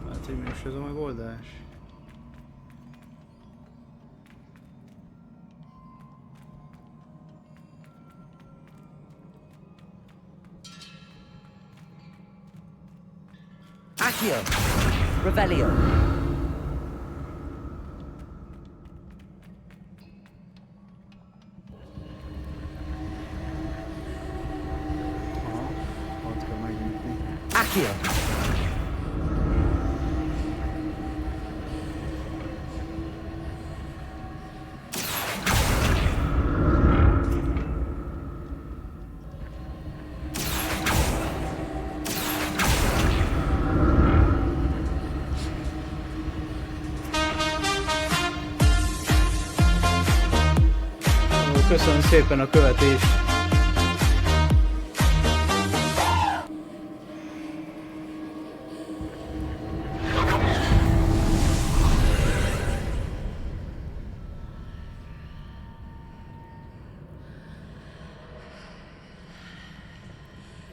Hát, hogy mi is ez a megoldás? Accio! Revelio! Ott kell megnyitni. Accio! Köszönöm szépen a követést!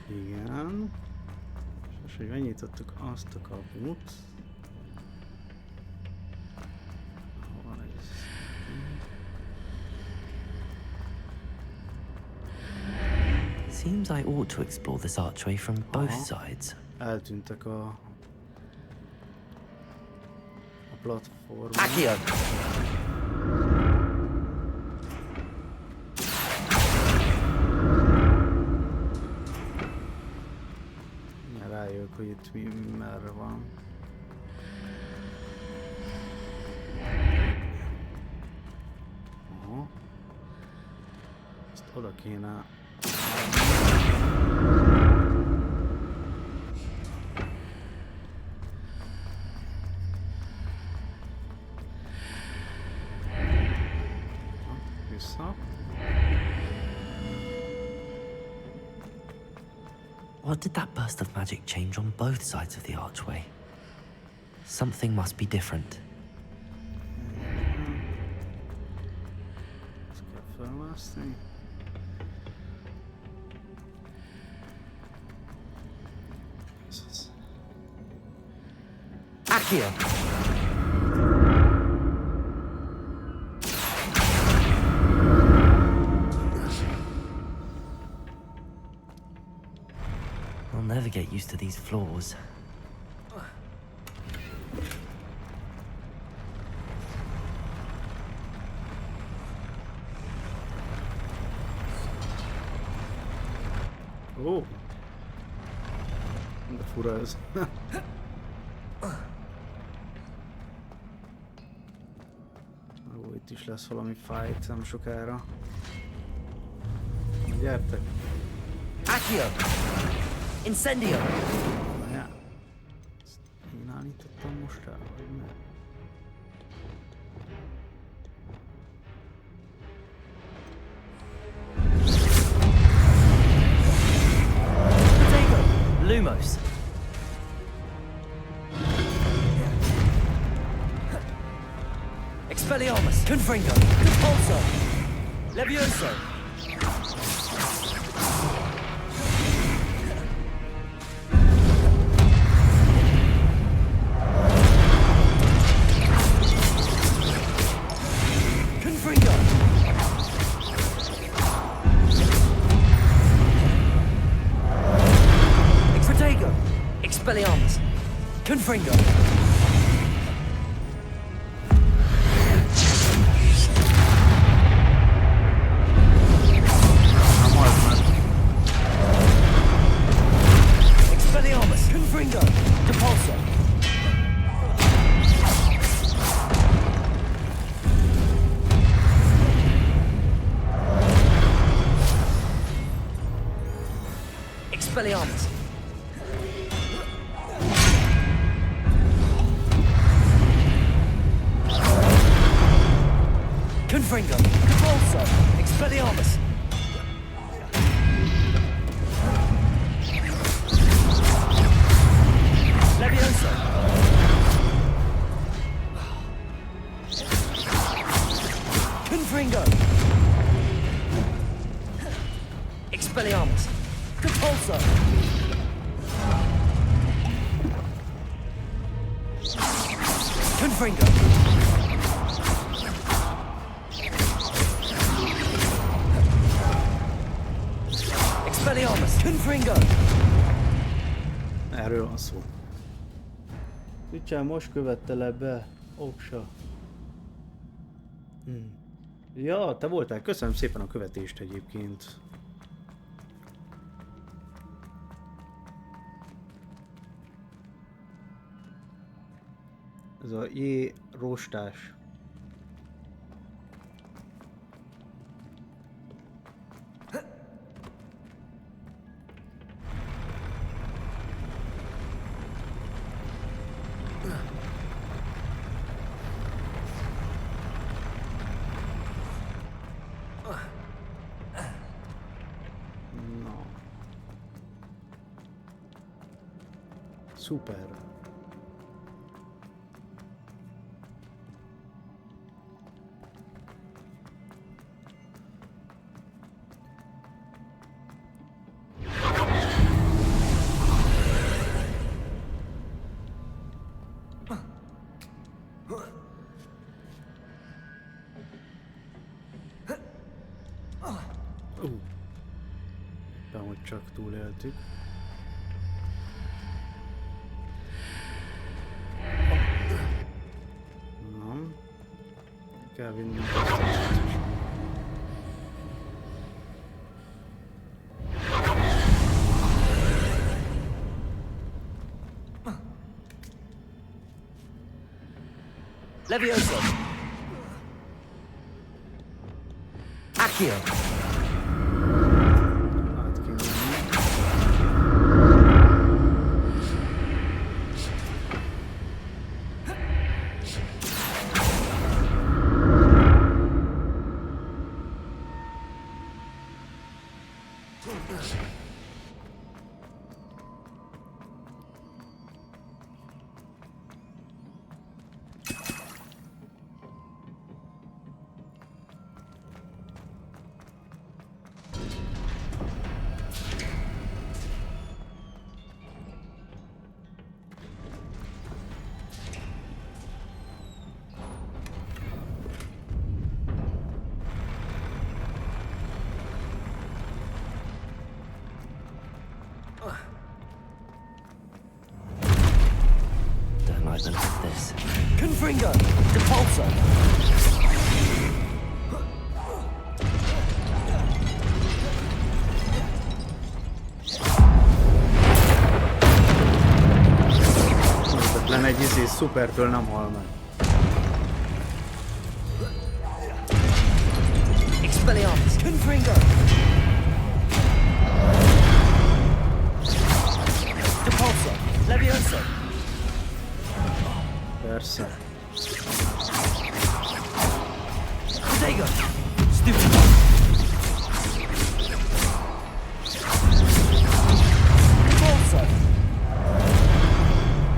Igen. És hogy megnyitottuk azt a kaput. Hol ez? Seems I ought to explore this archway from both sides. Eltűntek a platformon. Accio! Rájövök, hogy itt mi merre van. Aha. Ezt oda kéne. Vissza. What did that burst of magic change on both sides of the archway? Something must be different. Ezt kell felmászni. Accio! I'll never get used to these floors. Ó! De fura ez. Ó, itt is lesz valami fight nem sokára. Gyertek! Accio! Incendio! Na já. Ezt én állítottam most rá, vagy nem? Lumos! Expelliarmus! Confringo! Compulso! Levioso! Confringo! Expelliarmus! Confringo! Confringo! Convulso! Expelliarmus! Levioso! Confringo! Expelliarmus! Compulso! Confringo! Expelliarmus! Confringo! Erről van szó. Ügyel, most követte le be. Oksa. Ja, te voltál. Köszönöm szépen a követést egyébként. Ez a J. Rostás. No. Super. Éppen, hogy csak túléltük. Nem. Kell vinni. Levioso! Accio! Át kell vinni. Don't like the look of this. Confringo! Depulso! Hihetetlen, egy szupertől nem hal meg. Expelliarmus! Confringo! Depulso! Levioso! Persze. Protego! Stupid! Convulso!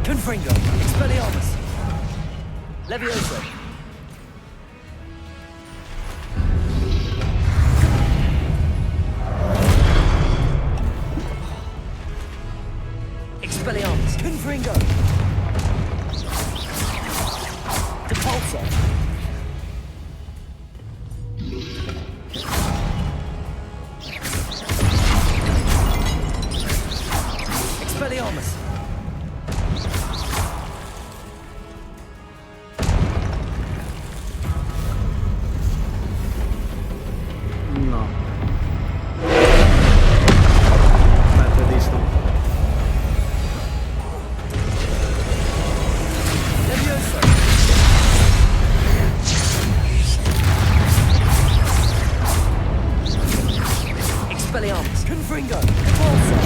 Confringo! Expelliarmus! Levioso! Expelliarmus! Confringo! Depulso! Expelliarmus! Na. Mert a disznó. Levioso! Expelliarmus! Confringo! Depulso!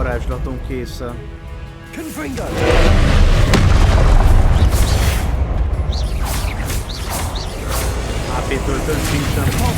Varázslatom készen. Confringo! HP töltőn sincsen.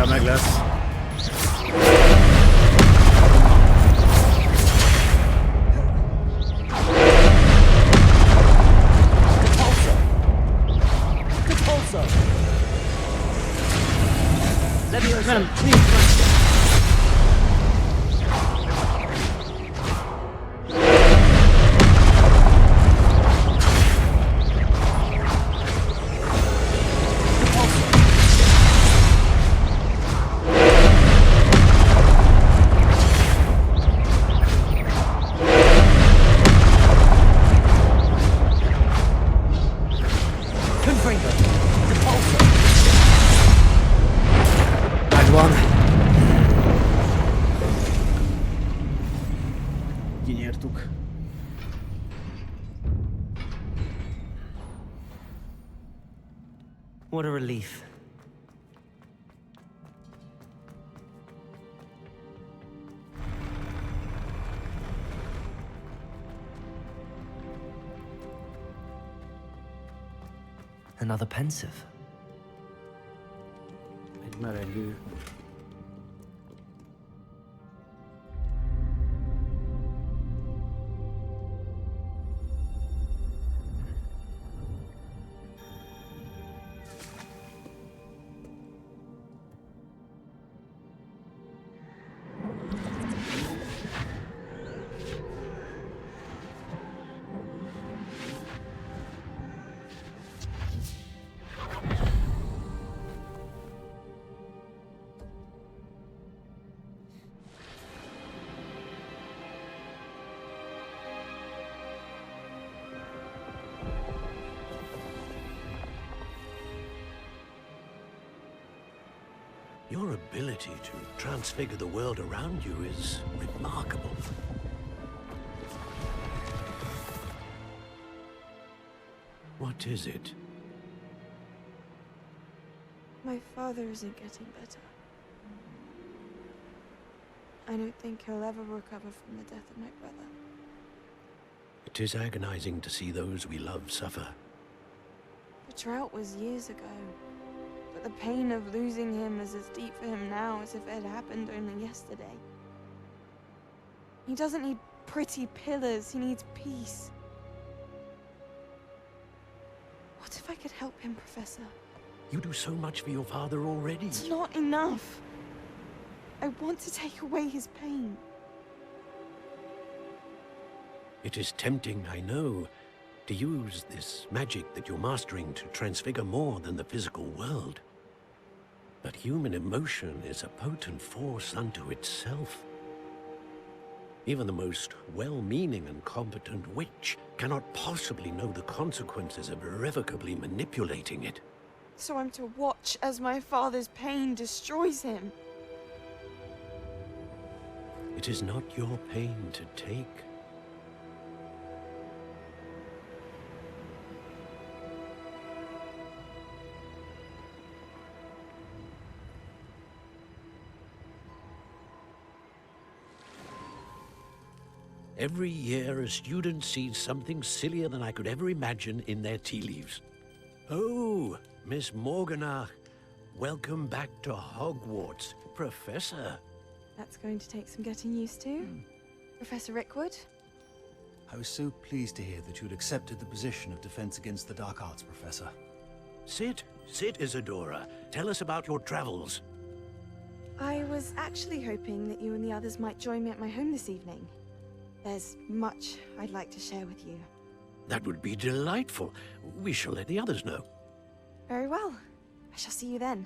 Meg lesz. Nem, nincs meg. Kinyertuk. What a relief. Another pensive. Egy meregő. Your ability to transfigure the world around you is remarkable. What is it? My father isn't getting better. I don't think he'll ever recover from the death of my brother. It is agonizing to see those we love suffer. The drought was years ago. But the pain of losing him is as deep for him now as if it had happened only yesterday. He doesn't need pretty pillars, he needs peace. What if I could help him, Professor? You do so much for your father already. It's not enough. I want to take away his pain. It is tempting, I know, to use this magic that you're mastering to transfigure more than the physical world. But human emotion is a potent force unto itself. Even the most well-meaning and competent witch cannot possibly know the consequences of irrevocably manipulating it. So I'm to watch as my father's pain destroys him. It is not your pain to take. Every year, a student sees something sillier than I could ever imagine in their tea leaves. Oh, Miss Morganach, welcome back to Hogwarts, Professor. That's going to take some getting used to. Professor Rickwood? I was so pleased to hear that you'd accepted the position of Defense Against the Dark Arts, Professor. Sit, Isadora. Tell us about your travels. I was actually hoping that you and the others might join me at my home this evening. There's much I'd like to share with you. That would be delightful. We shall let the others know. Very well. I shall see you then.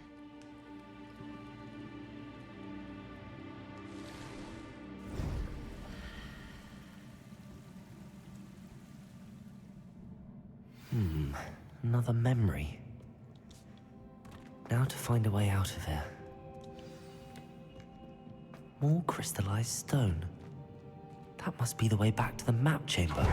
Another memory. Now to find a way out of here. More crystallized stone. That must be the way back to the map chamber.